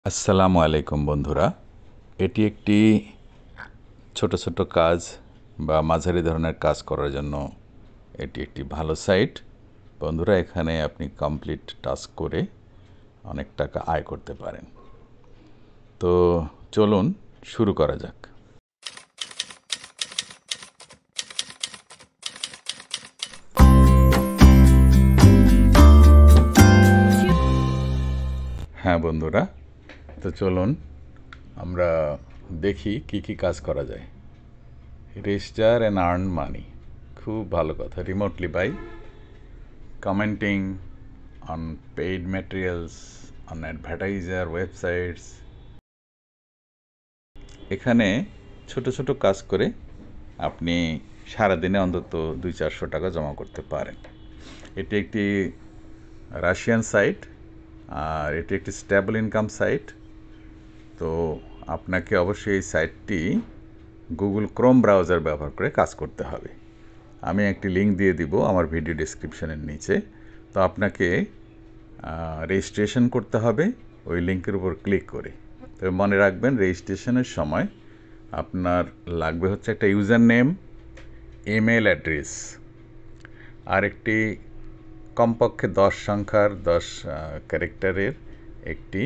আসসালামু আলাইকুম বন্ধুরা। এটি একটি ছোট ছোট কাজ বা মাঝারি ধরনের কাজ করার জন্য এটি একটি ভালো সাইট। বন্ধুরা, এখানে আপনি কমপ্লিট টাস্ক করে অনেক টাকা আয় করতে পারেন। তো চলুন শুরু করা যাক। হ্যাঁ বন্ধুরা, তো চলুন আমরা দেখি কি কি কাজ করা যায়। রেজিস্টার অ্যান্ড আর্ন মানি, খুব ভালো কথা। Remotely by commenting on paid materials on advertiser websites। এখানে ছোট ছোট কাজ করে আপনি সারাদিনে অন্তত 200-400 টাকা জমা করতে পারেন। এটি একটি রাশিয়ান সাইট, আর এটি একটি স্টেবল ইনকাম সাইট। তো আপনাকে অবশ্যই এই সাইটটি গুগল ক্রোম ব্রাউজার ব্যবহার করে কাজ করতে হবে। আমি একটি লিঙ্ক দিয়ে দিব আমার ভিডিও ডেসক্রিপশনের নিচে। তো আপনাকে রেজিস্ট্রেশন করতে হবে ওই লিঙ্কের উপর ক্লিক করে। তবে মনে রাখবেন, রেজিস্ট্রেশনের সময় আপনার লাগবে হচ্ছে একটা ইউজার নেম, ইমেল অ্যাড্রেস, আর একটি কমপক্ষে 10 সংখ্যার 10 ক্যারেক্টারের একটি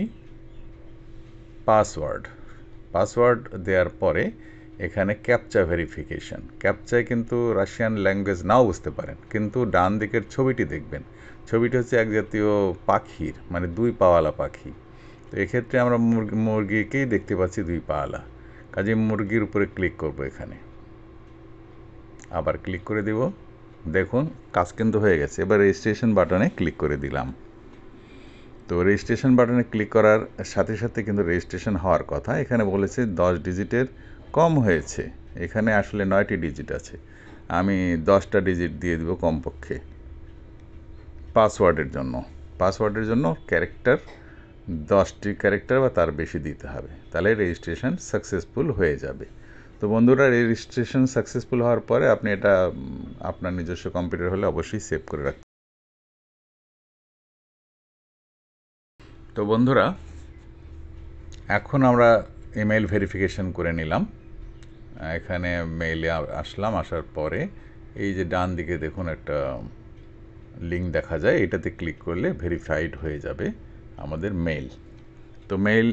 পাসওয়ার্ড দেওয়ার পরে এখানে ক্যাপচা ভেরিফিকেশন। ক্যাপচায় কিন্তু রাশিয়ান ল্যাঙ্গুয়েজ নাও বুঝতে পারেন, কিন্তু ডান দিকের ছবিটি দেখবেন। ছবিটি হচ্ছে এক জাতীয় পাখির, মানে 2 পাওয়ালা পাখি। তো এক্ষেত্রে আমরা মুরগিকেই দেখতে পাচ্ছি 2 পাওয়ালা, কাজে মুরগির উপরে ক্লিক করব। এখানে আবার ক্লিক করে দেব। দেখুন কাজ কিন্তু হয়ে গেছে। এবার রেজিস্ট্রেশন বাটনে ক্লিক করে দিলাম। তো রেজিস্ট্রেশন বাটনে ক্লিক করার সাথে সাথে কিন্তু রেজিস্ট্রেশন হওয়ার কথা। এখানে বলেছে 10 ডিজিটের কম হয়েছে। এখানে আসলে 9টি ডিজিট আছে। আমি 10টা ডিজিট দিয়ে দিব কমপক্ষে পাসওয়ার্ডের জন্য ক্যারেক্টার 10টি ক্যারেক্টার বা তার বেশি দিতে হবে, তাহলে রেজিস্ট্রেশন সাকসেসফুল হয়ে যাবে। তো বন্ধুরা, রেজিস্ট্রেশন সাকসেসফুল হওয়ার পরে আপনি এটা আপনার নিজস্ব কম্পিউটার হলে অবশ্যই সেভ করে রাখতে। তো বন্ধুরা, এখন আমরা ইমেল ভেরিফিকেশন করে নিলাম। এখানে মেইলে আসলাম। আসার পরে এই যে ডান দিকে দেখুন একটা লিঙ্ক দেখা যায়, এটাতে ক্লিক করলে ভেরিফাইড হয়ে যাবে আমাদের মেইল। তো মেইল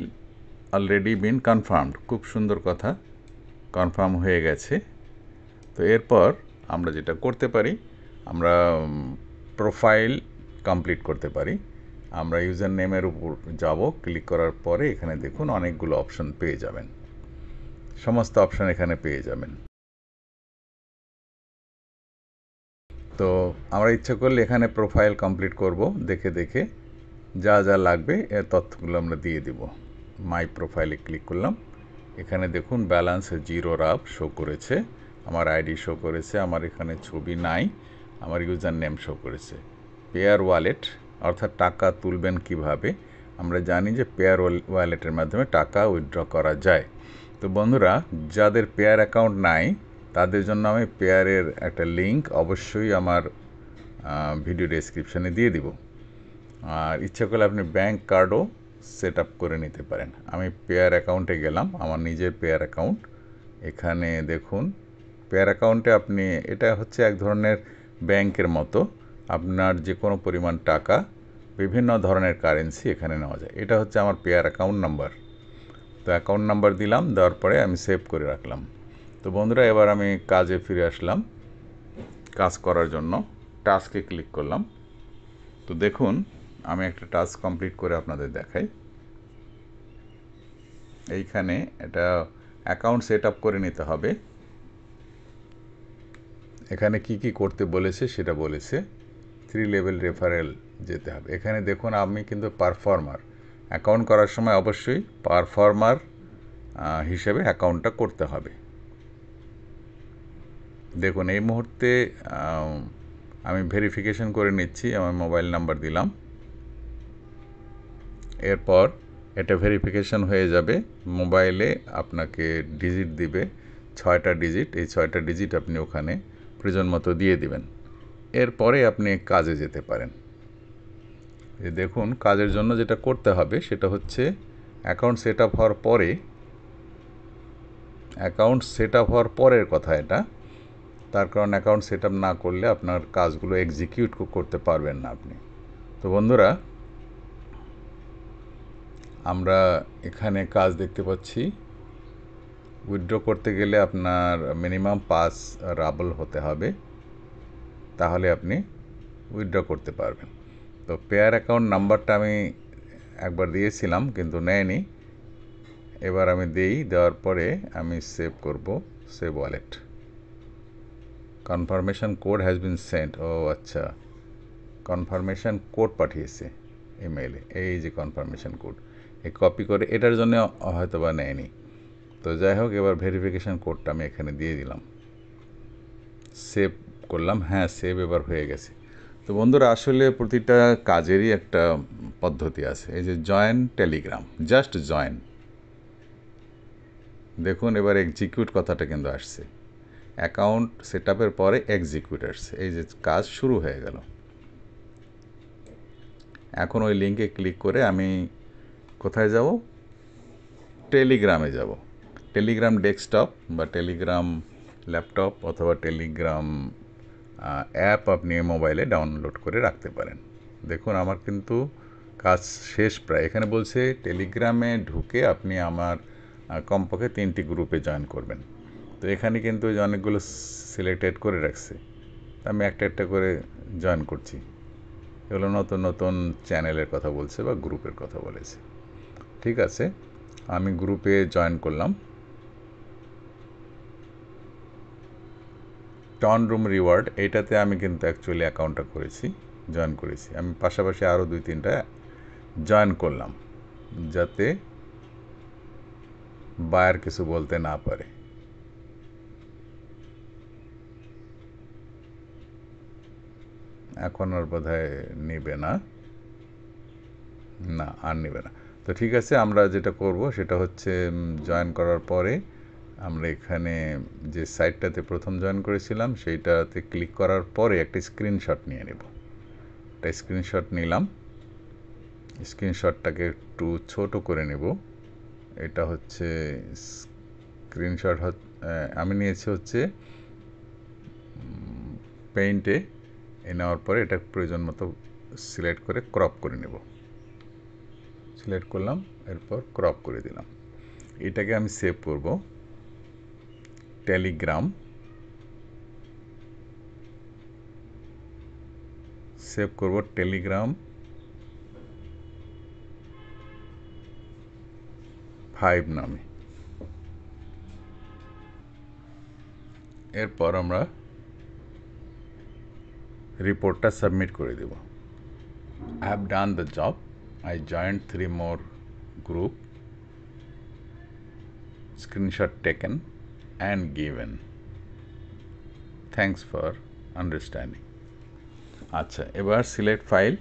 অলরেডি বিন কনফার্মড, খুব সুন্দর কথা, কনফার্ম হয়ে গেছে। তো এরপর আমরা যেটা করতে পারি, আমরা প্রোফাইল কমপ্লিট করতে পারি। আমরা ইউজার নেমের উপর যাব, ক্লিক করার পরে এখানে দেখুন অনেকগুলো অপশন পেয়ে যাবেন, সমস্ত অপশন এখানে পেয়ে যাবেন। তো আমরা ইচ্ছা করলে এখানে প্রোফাইল কমপ্লিট করব, দেখে দেখে যা যা লাগবে এর তথ্যগুলো আমরা দিয়ে দিব। মাই প্রোফাইলে ক্লিক করলাম। এখানে দেখুন ব্যালেন্স 0 রাব শো করেছে, আমার আইডি শো করেছে, আমার এখানে ছবি নাই, আমার ইউজার নেম শো করেছে। পেয়ার ওয়ালেট, অর্থাৎ টাকা তুলবেন কিভাবে, আমরা জানি যে পেয়ার ওয়ালেটের মাধ্যমে টাকা উইথড্র করা যায়। তো বন্ধুরা, যাদের পেয়ার অ্যাকাউন্ট নাই তাদের জন্য আমি পেয়ারের একটা লিঙ্ক অবশ্যই আমার ভিডিও ডেসক্রিপশানে দিয়ে দিব। আর ইচ্ছা করলে আপনি ব্যাংক কার্ডও সেট আপ করে নিতে পারেন। আমি পেয়ার অ্যাকাউন্টে গেলাম, আমার নিজের পেয়ার অ্যাকাউন্ট। এখানে দেখুন পেয়ার অ্যাকাউন্টে আপনি, এটা হচ্ছে এক ধরনের ব্যাংকের মতো, আপনার যে কোনো পরিমাণ টাকা বিভিন্ন ধরনের কারেন্সি এখানে নেওয়া যায়। এটা হচ্ছে আমার পেয়ার অ্যাকাউন্ট নাম্বার। তো অ্যাকাউন্ট নাম্বার দিলাম, দেওয়ার পরে আমি সেভ করে রাখলাম। তো বন্ধুরা, এবার আমি কাজে ফিরে আসলাম। কাজ করার জন্য টাস্কে ক্লিক করলাম। তো দেখুন আমি একটা টাস্ক কমপ্লিট করে আপনাদের দেখাই। এইখানে এটা অ্যাকাউন্ট সেট আপ করে নিতে হবে। এখানে কি কি করতে বলেছে সেটা বলেছে। 3 লেভেল রেফারেল যেতে হবে। এখানে দেখুন আমি কিন্তু পারফর্মার, অ্যাকাউন্ট করার সময় অবশ্যই পারফর্মার হিসেবে অ্যাকাউন্টটা করতে হবে। দেখুন এই মুহূর্তে আমি ভেরিফিকেশন করে নিচ্ছি, আমার মোবাইল নাম্বার দিলাম। এরপর এটা ভেরিফিকেশন হয়ে যাবে। মোবাইলে আপনাকে ডিজিট দিবে, 6টা ডিজিট। এই 6টা ডিজিট আপনি ওখানে প্রয়োজন মতো দিয়ে দিবেন। এরপরে আপনি কাজে যেতে পারেন। দেখুন কাজের জন্য যেটা করতে হবে সেটা হচ্ছে অ্যাকাউন্ট সেট আপ হওয়ার পরের কথা এটা, তার কারণ অ্যাকাউন্ট সেট আপ না করলে আপনার কাজগুলো এক্সিকিউট করতে পারবেন না আপনি। তো বন্ধুরা, আমরা এখানে কাজ দেখতে পাচ্ছি। উইথড্র করতে গেলে আপনার মিনিমাম 5 রাবল হতে হবে, তাহলে আপনি উইথড্র করতে পারবেন। তো পেয়ার অ্যাকাউন্ট নাম্বারটা আমি একবার দিয়েছিলাম কিন্তু নেয়নি, এবার আমি দেওয়ার পরে আমি সেভ করব, save wallet. Confirmation code has been sent. ও আচ্ছা, কনফার্মেশন কোড পাঠিয়েছে ইমেইলে, এই যে কনফার্মেশন কোড, এই কপি করে এটার জন্য হয়তো বা নেয়নি। তো যাই হোক, এবার ভেরিফিকেশান কোডটা আমি এখানে দিয়ে দিলাম, সেভ করলাম। হ্যাঁ, সেভ এবার হয়ে গেছে। তো বন্ধুরা, আসলে প্রতিটা কাজেরই একটা পদ্ধতি আছে। এই যে জয়েন টেলিগ্রাম, জাস্ট জয়েন, দেখুন এবার এক্সিকিউট কথাটা কিন্তু আসছে। অ্যাকাউন্ট সেট আপের পরে এক্সিকিউট আসছে, এই যে কাজ শুরু হয়ে গেল। এখন ওই লিঙ্কে ক্লিক করে আমি কোথায় যাব? টেলিগ্রামে যাব। টেলিগ্রাম ডেস্কটপ বা টেলিগ্রাম ল্যাপটপ অথবা টেলিগ্রাম অ্যাপ আপনি মোবাইলে ডাউনলোড করে রাখতে পারেন। দেখুন আমার কিন্তু কাজ শেষ প্রায়। এখানে বলছে টেলিগ্রামে ঢুকে আপনি আমার কমপক্ষে 3টি গ্রুপে জয়েন করবেন। তো এখানে কিন্তু অনেকগুলো সিলেক্টেড করে রাখছে, আমি একটা একটা করে জয়েন করছি। এগুলো নতুন নতুন চ্যানেলের কথা বলছে বা গ্রুপের কথা বলেছে। ঠিক আছে, আমি গ্রুপে জয়েন করলাম। টন রুম রিওয়ার্ড, এইটাতে আমি কিন্তু অ্যাকচুয়ালি অ্যাকাউন্টটা জয়েন করেছি। আমি পাশাপাশি আরও 2-3টা জয়েন করলাম, যাতে বায়ার কিছু বলতে না পারে। এখন আর বোধহয় নেবে না, না আর নেবে না। তো ঠিক আছে, আমরা যেটা করব সেটা হচ্ছে জয়েন করার পরে আমরা এখানে যে সাইটটাতে প্রথম জয়েন করেছিলাম সেইটাতে ক্লিক করার পরে একটা স্ক্রিনশট নিয়ে নেব। একটা স্ক্রিনশট নিলাম, স্ক্রিনশটটাকে একটু ছোট করে নেব। এটা হচ্ছে স্ক্রিনশট, আমি নিয়েছি হচ্ছে পেইন্টে। নেওয়ার পরে এটা প্রয়োজন মতো সিলেক্ট করে ক্রপ করে নেব। সিলেক্ট করলাম, এরপর ক্রপ করে দিলাম। এটাকে আমি সেভ করব টেলিগ্রাম, সেভ করব টেলিগ্রাম 5 নামে। এরপর আমরা রিপোর্টটা সাবমিট করে দেব। I have done the job. I joined 3 more group. Screenshot taken and given. Thanks for understanding. আচ্ছা, এবার সিলেক্ট ফাইল,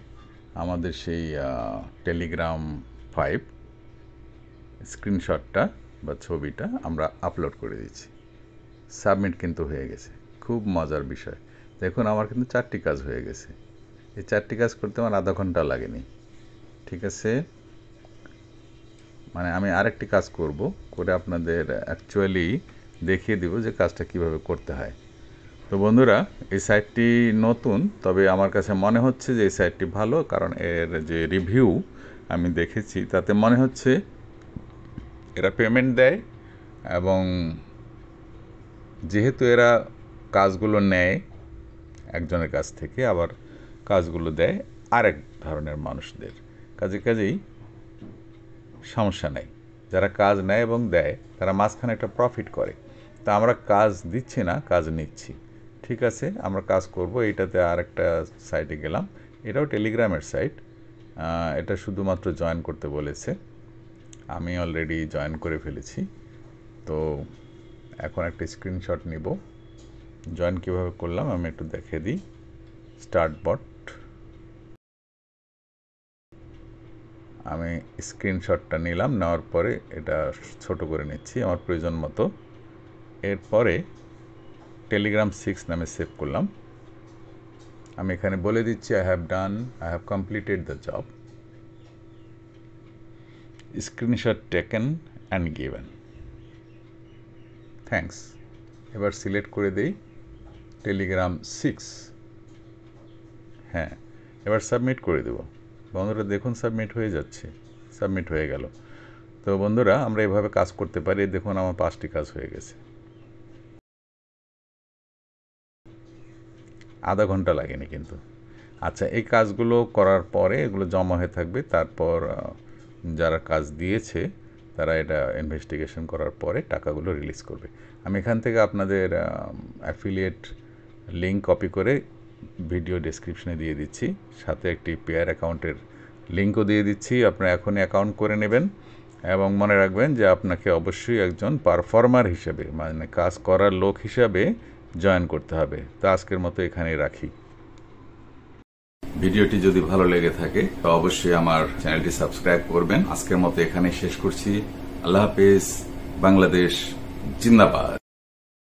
আমাদের সেই টেলিগ্রাম 5 স্ক্রিনশটটা বা ছবিটা আমরা আপলোড করে দিচ্ছি। সাবমিট কিন্তু হয়ে গেছে। খুব মজার বিষয়, দেখুন আমার কিন্তু 4টি কাজ হয়ে গেছে। এই 4টি কাজ করতে আমার আধা ঘন্টা লাগেনি। ঠিক আছে, মানে আমি আরেকটি কাজ করব, করে আপনাদের অ্যাকচুয়ালি দেখিয়ে দিব যে কাজটা কিভাবে করতে হয়। তো বন্ধুরা, এই সাইটটি নতুন, তবে আমার কাছে মনে হচ্ছে যে এই সাইটটি ভালো, কারণ এর যে রিভিউ আমি দেখেছি তাতে মনে হচ্ছে এরা পেমেন্ট দেয়, এবং যেহেতু এরা কাজগুলো নেয় একজনের কাছ থেকে, আবার কাজগুলো দেয় আরেক ধরনের মানুষদের, কাজেই সমস্যা নেই। যারা কাজ নেয় এবং দেয় তারা মাঝখানে একটা প্রফিট করে। তা আমরা কাজ দিচ্ছি না, কাজ নিচ্ছি। ঠিক আছে, আমরা কাজ করব। এইটাতে আরেকটা সাইটে গেলাম, এটাও টেলিগ্রামের সাইট। এটা শুধুমাত্র জয়েন করতে বলেছে, আমি অলরেডি জয়েন করে ফেলেছি। তো এখন একটা স্ক্রিনশট নিব। জয়েন কীভাবে করলাম আমি একটু দেখে দিই। স্টার্ট বট, আমি স্ক্রিনশটটা নিলাম, নেওয়ার পরে এটা ছোট করে নিচ্ছি আমার প্রয়োজন মতো। এরপরে টেলিগ্রাম 6 নামে সেভ করলাম। আমি এখানে বলে দিচ্ছি I have completed the job. Screenshot taken and given. Thanks. এবার সিলেক্ট করে দেই টেলিগ্রাম 6। হ্যাঁ, এবার সাবমিট করে দেব। বন্ধুরা দেখুন সাবমিট হয়ে যাচ্ছে, সাবমিট হয়ে গেল। তো বন্ধুরা আমরা এভাবে কাজ করতে পারি। দেখুন আমার 5টি কাজ হয়ে গেছে, আধা ঘন্টা লাগেনি কিন্তু। আচ্ছা, এই কাজগুলো করার পরে এগুলো জমা হয়ে থাকবে। তারপর যারা কাজ দিয়েছে তারা এটা ইনভেস্টিগেশন করার পরে টাকাগুলো রিলিজ করবে। আমি এখান থেকে আপনাদের অ্যাফিলিয়েট লিঙ্ক কপি করে ভিডিও ডেসক্রিপশনে দিয়ে দিচ্ছি, সাথে একটি পেয়ার অ্যাকাউন্টের লিঙ্কও দিয়ে দিচ্ছি। আপনারা এখনই অ্যাকাউন্ট করে নেবেন এবং মনে রাখবেন যে আপনাকে অবশ্যই একজন পারফর্মার হিসেবে, মানে কাজ করার লোক হিসাবে জয়েন করতে হবে। তো আজকের মতো এখানেই রাখি। ভিডিওটি যদি ভালো লেগে থাকে তো অবশ্যই আমার চ্যানেলটি সাবস্ক্রাইব করবেন। আজকের মতো এখানেই শেষ করছি। আল্লাহ হাফেজ। বাংলাদেশ জিন্দাবাদ।